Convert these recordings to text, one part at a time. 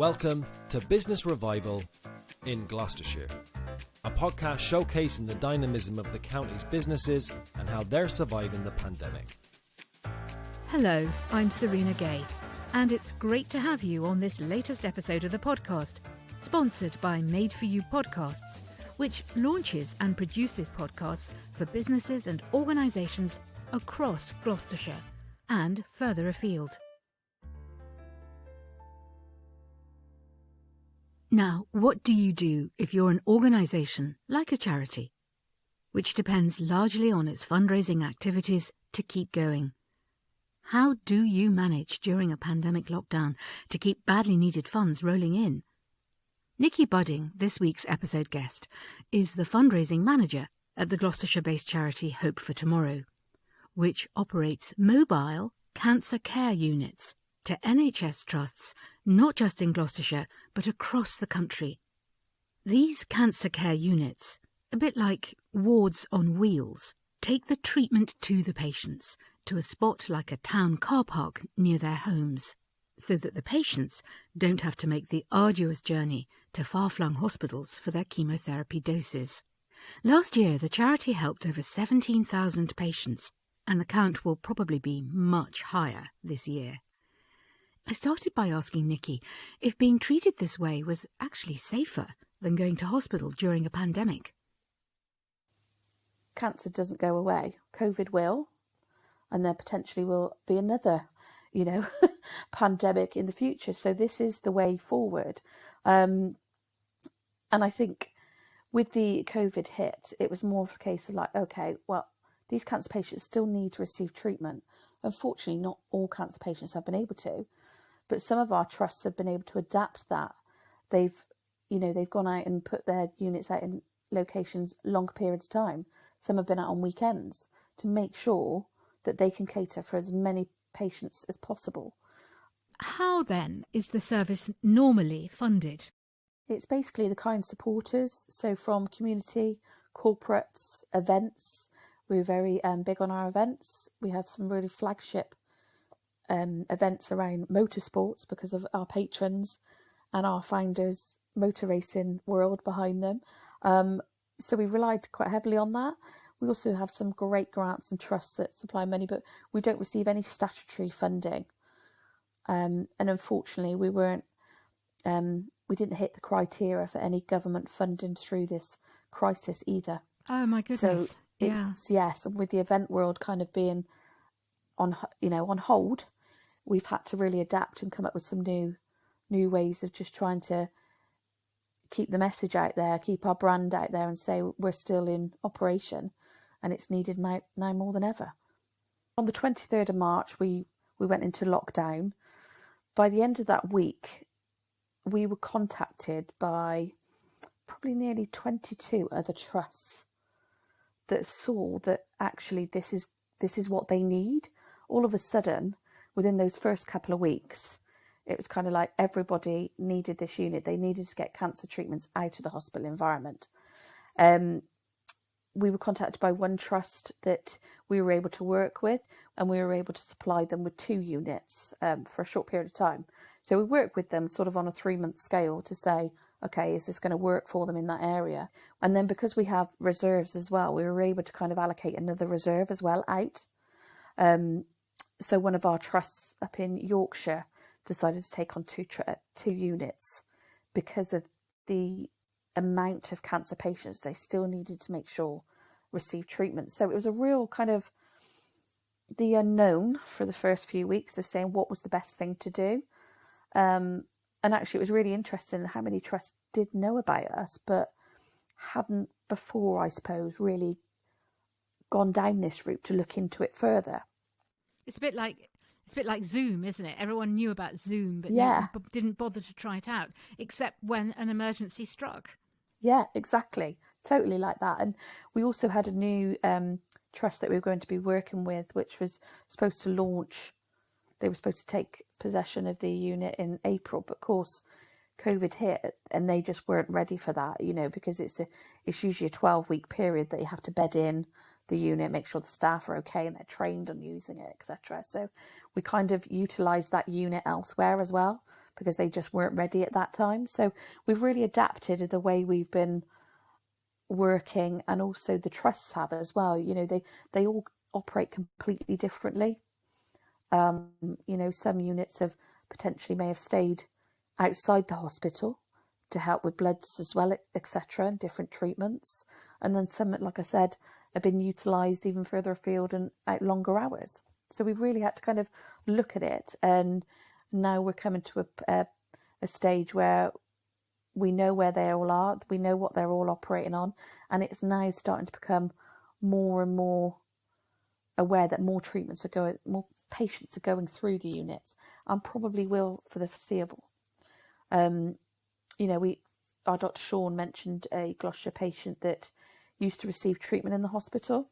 Welcome to Business Revival in Gloucestershire, a podcast showcasing the dynamism of the county's businesses and how they're surviving the pandemic. Hello, I'm Serena Gay, and it's great to have you on this latest episode of the podcast, sponsored by Made For You Podcasts, which launches and produces podcasts for businesses and organisations across Gloucestershire and further afield. Now, what do you do if you're an organisation like a charity, which depends largely on its fundraising activities to keep going? How do you manage during a pandemic lockdown to keep badly needed funds rolling in? Nikki Budding, this week's episode guest, is the fundraising manager at the Gloucestershire-based charity Hope for Tomorrow, which operates mobile cancer care units to NHS trusts not just in Gloucestershire but across the country. These cancer care units, a bit like wards on wheels, take the treatment to the patients to a spot like a town car park near their homes, so that the patients don't have to make the arduous journey to far-flung hospitals for their chemotherapy doses. Last year, the charity helped over 17,000 patients, and the count will probably be much higher this year. I started by asking Nikki if being treated this way was actually safer than going to hospital during a pandemic. Cancer doesn't go away. COVID will, and there potentially will be another, pandemic in the future. So this is the way forward. And I think with the COVID hit, it was more of a case of like, okay, well, these cancer patients still need to receive treatment. Unfortunately, not all cancer patients have been able to, but some of our trusts have been able to adapt that. They've gone out and put their units out in locations longer periods of time. Some have been out on weekends to make sure that they can cater for as many patients as possible. How then is the service normally funded? It's basically the kind supporters, so from community, corporates, events. We're very big on our events. We have some really flagship events around motorsports because of our patrons and our founders' motor racing world behind them. So we relied quite heavily on that. We also have some great grants and trusts that supply money, but we don't receive any statutory funding. And unfortunately, we didn't hit the criteria for any government funding through this crisis either. Oh my goodness! So yes, and with the event world kind of being on hold, we've had to really adapt and come up with some new ways of just trying to keep the message out there, keep our brand out there, and say we're still in operation, and it's needed now more than ever. On the 23rd of March, we went into lockdown. By the end of that week, we were contacted by probably nearly 22 other trusts that saw that actually this is what they need. All of a sudden, within those first couple of weeks, it was kind of like everybody needed this unit. They needed to get cancer treatments out of the hospital environment. We were contacted by one trust that we were able to work with, and we were able to supply them with 2 units for a short period of time. So we worked with them sort of on a 3-month scale to say, okay, is this going to work for them in that area? And then because we have reserves as well, we were able to kind of allocate another reserve as well out. So one of our trusts up in Yorkshire decided to take on 2 units because of the amount of cancer patients they still needed to make sure receive treatment. So it was a real kind of the unknown for the first few weeks of saying what was the best thing to do. And actually it was really interesting how many trusts did know about us but hadn't before, I suppose, really gone down this route to look into it further. It's a bit like Zoom, isn't it? Everyone knew about Zoom, but didn't bother to try it out, except when an emergency struck. Yeah, exactly. Totally like that. And we also had a new trust that we were going to be working with, which was supposed to launch. They were supposed to take possession of the unit in April, but of course COVID hit and they just weren't ready for that, because it's usually a 12-week period that you have to bed in. the unit, make sure the staff are okay and they're trained on using it, etc. So we kind of utilised that unit elsewhere as well, because they just weren't ready at that time. So we've really adapted the way we've been working, and also the trusts have as well. You know, they all operate completely differently. You know, some units have potentially may have stayed outside the hospital to help with bloods as well, etc., and different treatments. And then some, like I said, have been utilised even further afield and out longer hours. So we've really had to kind of look at it, and now we're coming to a stage where we know where they all are, we know what they're all operating on, and it's now starting to become more and more aware that more patients are going through the units, and probably will for the foreseeable. You know, our Dr. Sean mentioned a Gloucestershire patient that used to receive treatment in the hospital,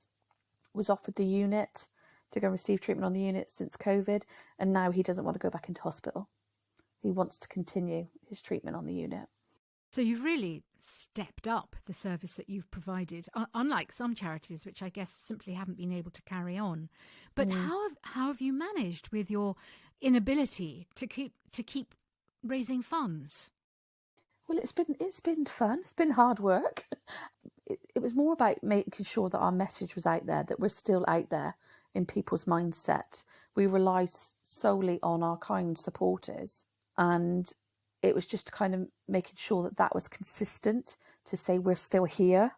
was offered the unit to go and receive treatment on the unit since COVID, and now he doesn't want to go back into hospital. He wants to continue his treatment on the unit. So you've really stepped up the service that you've provided, unlike some charities, which I guess simply haven't been able to carry on. But how have you managed with your inability to keep raising funds? Well, it's been fun. It's been hard work. It was more about making sure that our message was out there, that we're still out there in people's mindset. We rely solely on our kind supporters, and it was just kind of making sure that that was consistent, to say we're still here.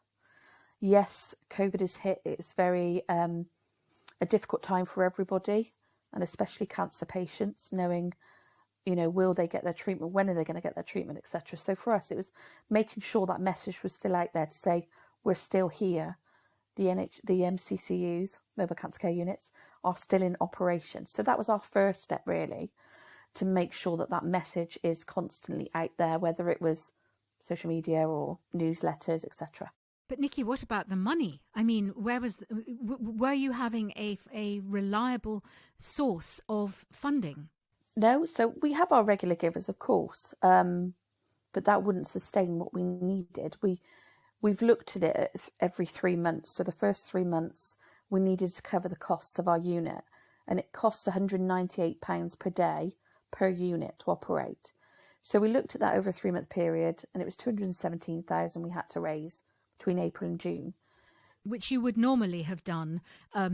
Yes, COVID has hit. It's very a difficult time for everybody, and especially cancer patients, knowing, you know, will they get their treatment? When are they going to get their treatment, etc. So for us, it was making sure that message was still out there to say we're still here. The MCCUs, mobile cancer care units, are still in operation. So that was our first step, really, to make sure that that message is constantly out there, whether it was social media or newsletters, etc. But Nikki, what about the money? I mean, were you having a reliable source of funding? No, so we have our regular givers, of course, but that wouldn't sustain what we needed. We've looked at it every 3 months. So the first 3 months, we needed to cover the costs of our unit, and it costs £198 per day per unit to operate. So we looked at that over a 3-month period, and it was £217,000 we had to raise between April and June. Which you would normally have done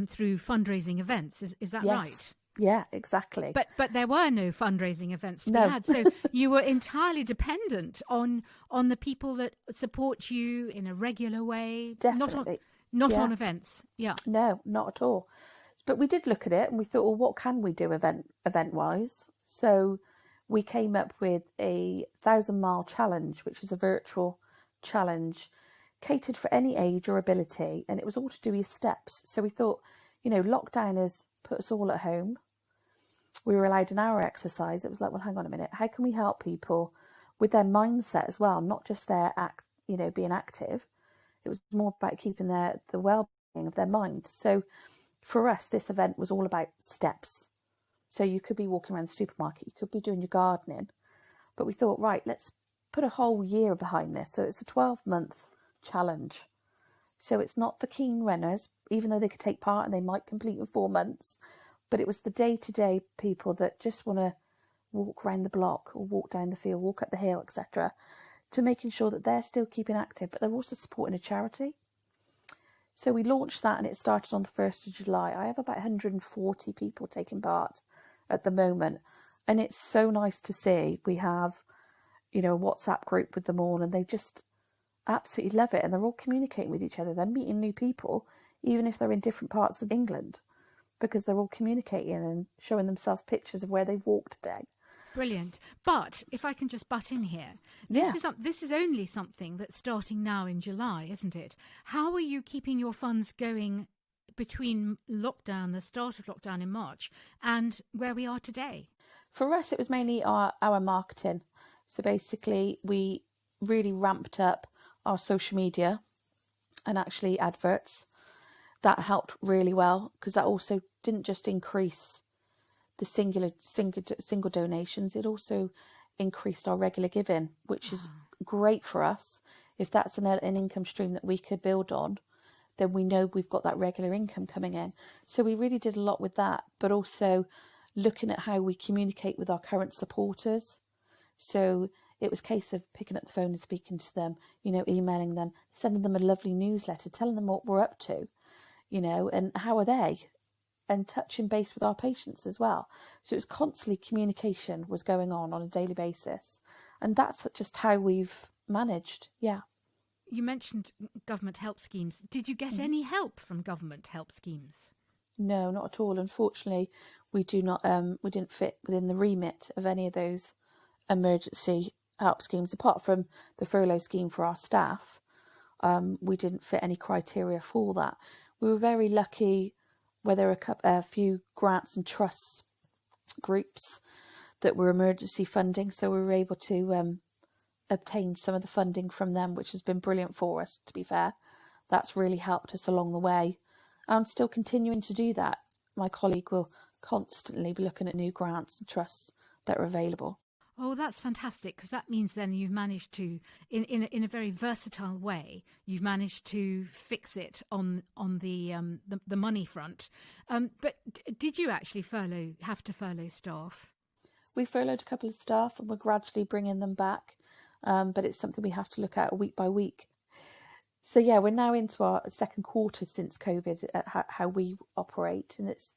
through fundraising events, is that right? Yeah, exactly. But there were no fundraising events to be had, so you were entirely dependent on the people that support you in a regular way. Definitely. Not on events. Yeah. No, not at all. But we did look at it, and we thought, well, what can we do event-wise? So we came up with a 1,000-mile challenge, which is a virtual challenge catered for any age or ability, and it was all to do with steps. So we thought, you know, lockdown has put us all at home. We were allowed an hour exercise. It was like, well, hang on a minute. How can we help people with their mindset as well? Not just their being active. It was more about keeping the well-being of their mind. So for us, this event was all about steps. So you could be walking around the supermarket, you could be doing your gardening, but we thought, right, let's put a whole year behind this. So it's a 12-month challenge. So it's not the keen runners, even though they could take part and they might complete in 4 months, but it was the day-to-day people that just want to walk around the block or walk down the field, walk up the hill, etc., to making sure that they're still keeping active, but they're also supporting a charity. So we launched that, and it started on the 1st of July. I have about 140 people taking part at the moment, and it's so nice to see. We have, you know, a WhatsApp group with them all, and they just absolutely love it, and they're all communicating with each other. They're meeting new people, even if they're in different parts of England, because they're all communicating and showing themselves pictures of where they've walked today. Brilliant. But if I can just butt in here, this is only something that's starting now in July, isn't it? How are you keeping your funds going between lockdown, the start of lockdown in March, and where we are today? For us, it was mainly our marketing. So basically, we really ramped up our social media and actually adverts. That helped really well, because that also didn't just increase the single donations, it also increased our regular giving, which is great for us if that's an income stream that we could build on, then we know we've got that regular income coming in. So we really did a lot with that, but also looking at how we communicate with our current supporters. So it was a case of picking up the phone and speaking to them, emailing them, sending them a lovely newsletter, telling them what we're up to, and how are they, and touching base with our patients as well. So it was constantly communication was going on a daily basis. And that's just how we've managed. Yeah. You mentioned government help schemes. Did you get any help from government help schemes? No, not at all. Unfortunately, we didn't fit within the remit of any of those emergency help schemes, apart from the furlough scheme for our staff. We didn't fit any criteria for that. We were very lucky where there were a few grants and trusts groups that were emergency funding, so we were able to obtain some of the funding from them, which has been brilliant for us, to be fair. That's really helped us along the way. I'm still continuing to do that. My colleague will constantly be looking at new grants and trusts that are available. Oh, that's fantastic, because that means then you've managed to, in a very versatile way, you've managed to fix it on the money front. But did you actually have to furlough staff? We furloughed a couple of staff and we're gradually bringing them back, but it's something we have to look at week by week. So yeah, we're now into our second quarter since COVID at how we operate, and it's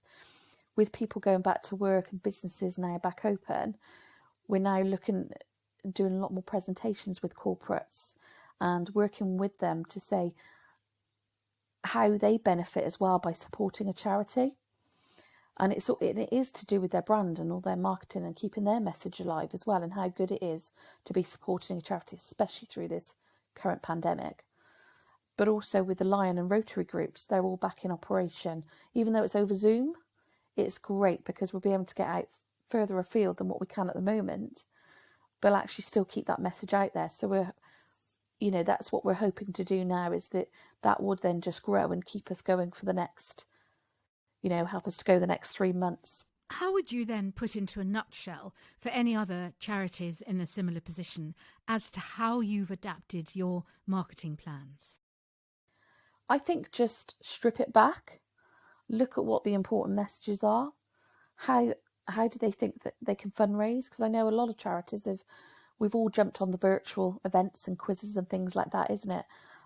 with people going back to work and businesses now back open. We're now doing a lot more presentations with corporates and working with them to say how they benefit as well by supporting a charity. And it is to do with their brand and all their marketing and keeping their message alive as well, and how good it is to be supporting a charity, especially through this current pandemic. But also with the Lion and Rotary groups, they're all back in operation. Even though it's over Zoom, it's great because we'll be able to get out further afield than what we can at the moment, but actually still keep that message out there. So that's what we're hoping to do now, is that would then just grow and keep us going for the next, help us to go the next 3 months. How would you then put into a nutshell for any other charities in a similar position as to how you've adapted your marketing plans? I think just strip it back, look at what the important messages are, how do they think that they can fundraise? Because I know a lot of charities we've all jumped on the virtual events and quizzes and things like that, isn't it?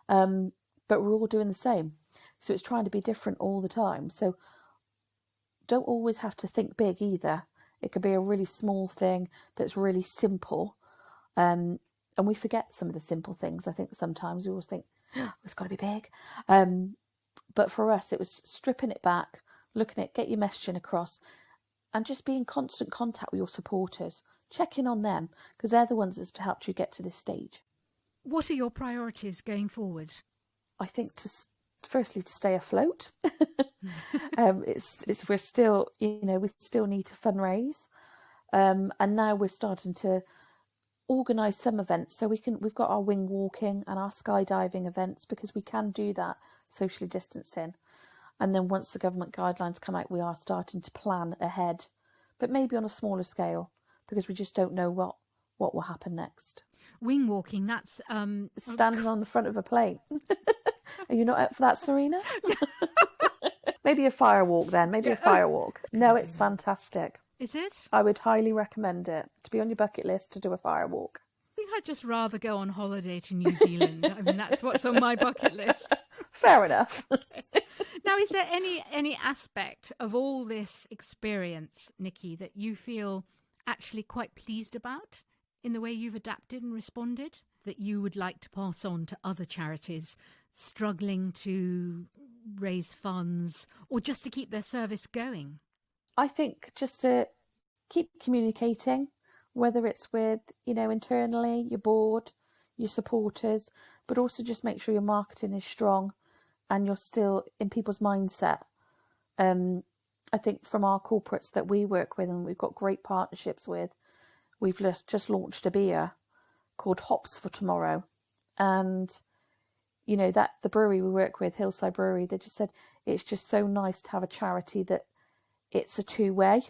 But we're all doing the same. So it's trying to be different all the time. So don't always have to think big either. It could be a really small thing that's really simple. And we forget some of the simple things. I think sometimes we always think, oh, it's got to be big. But for us, it was stripping it back, looking at get your messaging across, and just be in constant contact with your supporters, checking on them, because they're the ones that's helped you get to this stage. What are your priorities going forward? I think firstly to stay afloat. We're still, we still need to fundraise, and now we're starting to organise some events. So we've got our wing walking and our skydiving events, because we can do that socially distancing. And then once the government guidelines come out, we are starting to plan ahead, but maybe on a smaller scale, because we just don't know what will happen next. Wing walking, that's... standing on the front of a plane. Are you not up for that, Serena? Maybe a fire walk then. Maybe a fire walk. No, it's fantastic. Is it? I would highly recommend it to be on your bucket list to do a fire walk. I think I'd just rather go on holiday to New Zealand. I mean, that's what's on my bucket list. Fair enough. Now, is there any aspect of all this experience, Nikki, that you feel actually quite pleased about in the way you've adapted and responded, that you would like to pass on to other charities struggling to raise funds or just to keep their service going? I think just to keep communicating, whether it's with, internally, your board, your supporters, but also just make sure your marketing is strong and you're still in people's mindset. I think from our corporates that we work with and we've got great partnerships with, we've just launched a beer called Hops for Tomorrow. And, that the brewery we work with, Hillside Brewery, they just said it's just so nice to have a charity that it's a two-way.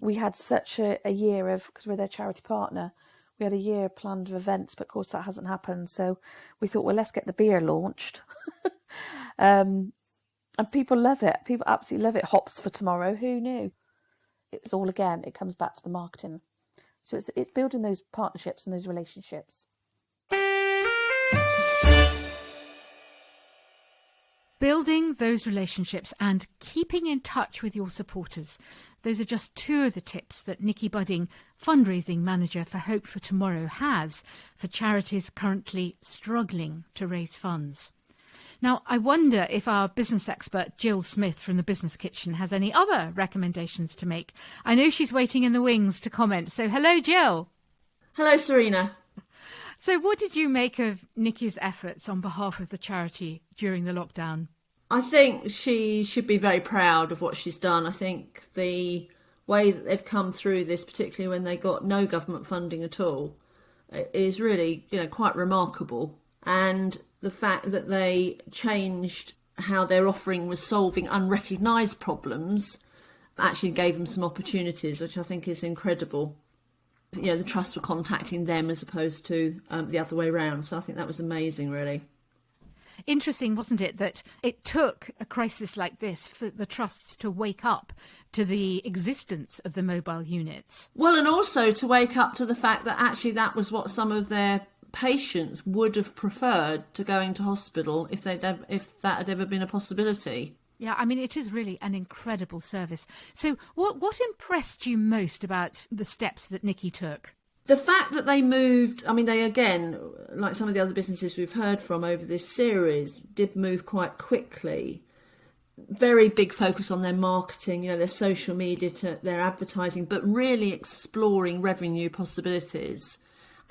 We had such a year of, because we're their charity partner, we had a year planned of events, but of course that hasn't happened. So we thought, well, let's get the beer launched And people love it. People absolutely love it. Hops for tomorrow. Who knew? It's all, again, it comes back to the marketing. So it's building those partnerships and those relationships. Building those relationships and keeping in touch with your supporters. Those are just two of the tips that Nikki Budding, Fundraising Manager for Hope for Tomorrow, has for charities currently struggling to raise funds. Now, I wonder if our business expert Jill Smith from the Business Kitchen has any other recommendations to make. I know she's waiting in the wings to comment. So hello, Jill. Hello, Serena. So what did you make of Nikki's efforts on behalf of the charity during the lockdown? I think she should be very proud of what she's done. I think the way that they've come through this, particularly when they got no government funding at all, is really, quite remarkable. And the fact that they changed how their offering was solving unrecognised problems actually gave them some opportunities, which I think is incredible. The trusts were contacting them as opposed to the other way around. So I think that was amazing, really. Interesting, wasn't it, that it took a crisis like this for the trusts to wake up to the existence of the mobile units? Well, and also to wake up to the fact that actually that was what some of their patients would have preferred to going to hospital if that had ever been a possibility. Yeah, I mean, it is really an incredible service. So what impressed you most about the steps that Nikki took? The fact that they moved, they again, like some of the other businesses we've heard from over this series, did move quite quickly. Very big focus on their marketing, their social media, their advertising, but really exploring revenue possibilities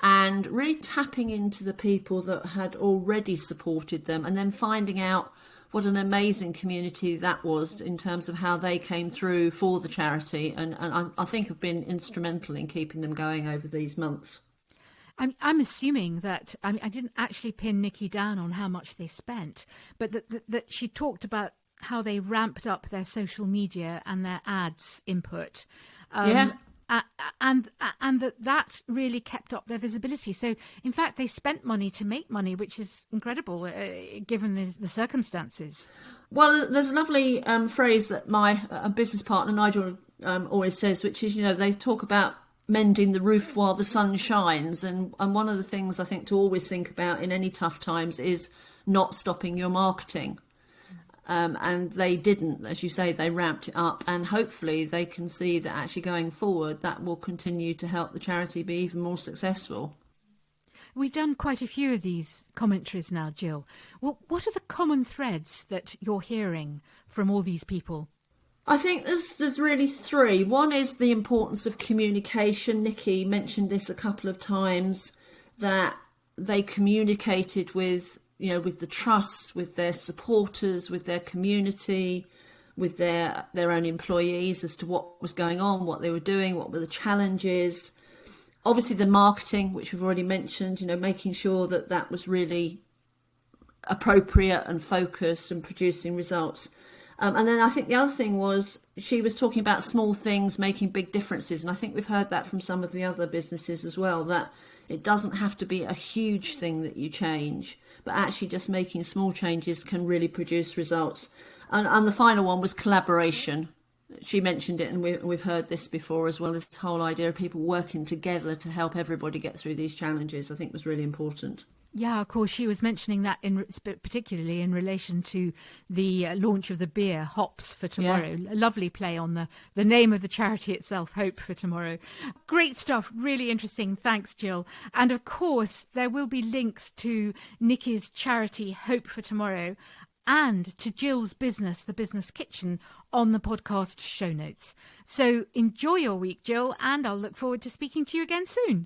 and really tapping into the people that had already supported them and then finding out what an amazing community that was in terms of how they came through for the charity, and I think have been instrumental in keeping them going over these months. I'm assuming that, I didn't actually pin Nikki down on how much they spent, but that she talked about how they ramped up their social media and their ads input. And that really kept up their visibility. So, in fact, they spent money to make money, which is incredible given the circumstances. Well, there's a lovely phrase that my business partner, Nigel, always says, which is, they talk about mending the roof while the sun shines. And one of the things I think to always think about in any tough times is not stopping your marketing. And they didn't, as you say, they ramped it up, and hopefully they can see that actually going forward that will continue to help the charity be even more successful. We've done quite a few of these commentaries now, Jill. What are the common threads that you're hearing from all these people? I think there's really three. One is the importance of communication. Nikki mentioned this a couple of times, that they communicated with the trust, with their supporters, with their community, with their own employees as to what was going on, what they were doing, what were the challenges. Obviously the marketing, which we've already mentioned, making sure that was really appropriate and focused and producing results. And then I think the other thing was she was talking about small things making big differences. And I think we've heard that from some of the other businesses as well, that it doesn't have to be a huge thing that you change, but actually just making small changes can really produce results. And the final one was collaboration. She mentioned it, and we've heard this before as well, this whole idea of people working together to help everybody get through these challenges, I think was really important. Yeah, of course, she was mentioning that particularly in relation to the launch of the beer, Hops for Tomorrow. Yeah. A lovely play on the name of the charity itself, Hope for Tomorrow. Great stuff, really interesting. Thanks, Jill. And of course, there will be links to Nikki's charity, Hope for Tomorrow, and to Jill's business, The Business Kitchen, on the podcast show notes. So enjoy your week, Jill, and I'll look forward to speaking to you again soon.